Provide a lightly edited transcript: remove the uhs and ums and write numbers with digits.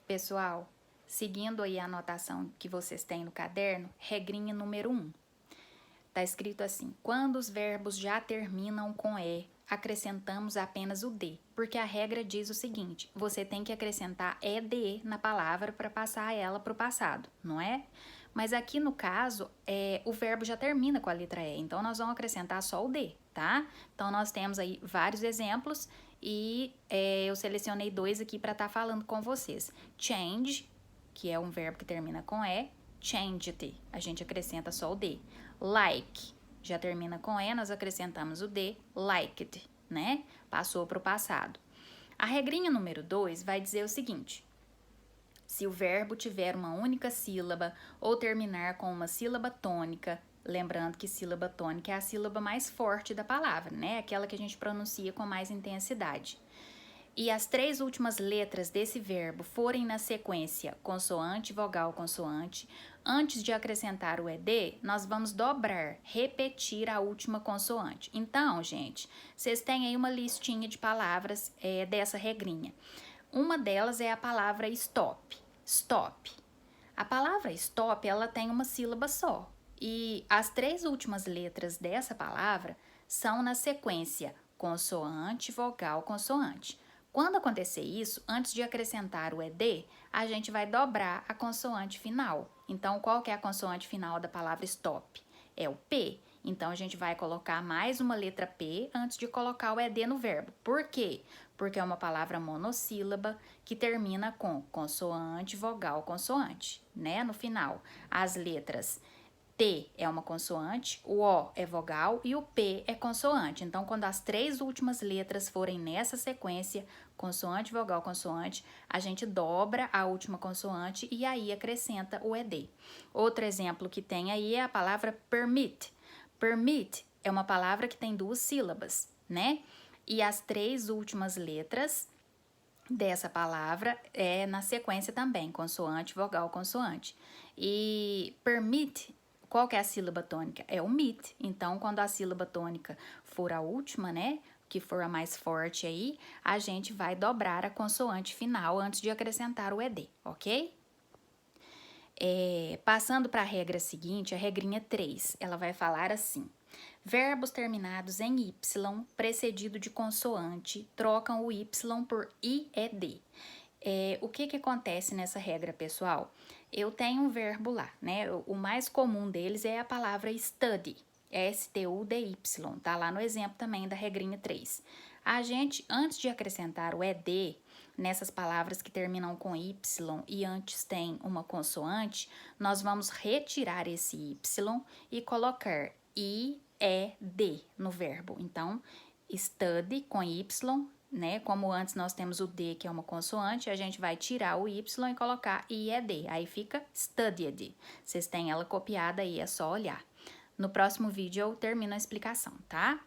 Pessoal, seguindo aí a anotação que vocês têm no caderno, regrinha número 1. Tá escrito assim: quando os verbos já terminam com E, acrescentamos apenas o D, porque a regra diz o seguinte: você tem que acrescentar ED na palavra para passar ela para o passado, não é? Mas aqui no caso, o verbo já termina com a letra E, então nós vamos acrescentar só o D, tá? Então nós temos aí vários exemplos e eu selecionei 2 aqui para estar falando com vocês. Change, que é um verbo que termina com E, changed, a gente acrescenta só o D. Like, já termina com E, nós acrescentamos o D, liked, né? Passou para o passado. A regrinha número 2 vai dizer o seguinte: se o verbo tiver uma única sílaba ou terminar com uma sílaba tônica, lembrando que sílaba tônica é a sílaba mais forte da palavra, né? Aquela que a gente pronuncia com mais intensidade. E as 3 últimas letras desse verbo forem na sequência consoante, vogal, consoante, antes de acrescentar o ED, nós vamos dobrar, repetir a última consoante. Então, gente, vocês têm aí uma listinha de palavras dessa regrinha. Uma delas é a palavra stop. Stop. A palavra stop, ela tem uma sílaba só. E as 3 últimas letras dessa palavra são na sequência consoante, vogal, consoante. Quando acontecer isso, antes de acrescentar o ED, a gente vai dobrar a consoante final. Então, qual que é a consoante final da palavra stop? É o P. Então, a gente vai colocar mais uma letra P antes de colocar o ED no verbo. Por quê? Porque é uma palavra monossílaba que termina com consoante, vogal, consoante, né? No final, as letras T é uma consoante, o O é vogal e o P é consoante. Então, quando as 3 últimas letras forem nessa sequência, consoante, vogal, consoante, a gente dobra a última consoante e aí acrescenta o ED. Outro exemplo que tem aí é a palavra permit. Permit é uma palavra que tem 2 sílabas, né? E as 3 últimas letras dessa palavra é na sequência também, consoante, vogal, consoante. E permit, qual que é a sílaba tônica? É o mit. Então, quando a sílaba tônica for a última, né, que for a mais forte aí, a gente vai dobrar a consoante final antes de acrescentar o ED, ok? Passando para a regra seguinte, a regrinha 3, ela vai falar assim: verbos terminados em Y, precedido de consoante, trocam o Y por IED. O que acontece nessa regra, pessoal? Eu tenho um verbo lá, né? O mais comum deles é a palavra study, S-T-U-D-Y, tá lá no exemplo também da regrinha 3. A gente, antes de acrescentar o ED, nessas palavras que terminam com Y e antes tem uma consoante, nós vamos retirar esse Y e colocar IED no verbo. Então, study com Y, né? Como antes nós temos o D, que é uma consoante, a gente vai tirar o Y e colocar IED. Aí fica studied. Vocês têm ela copiada aí, é só olhar. No próximo vídeo eu termino a explicação, tá?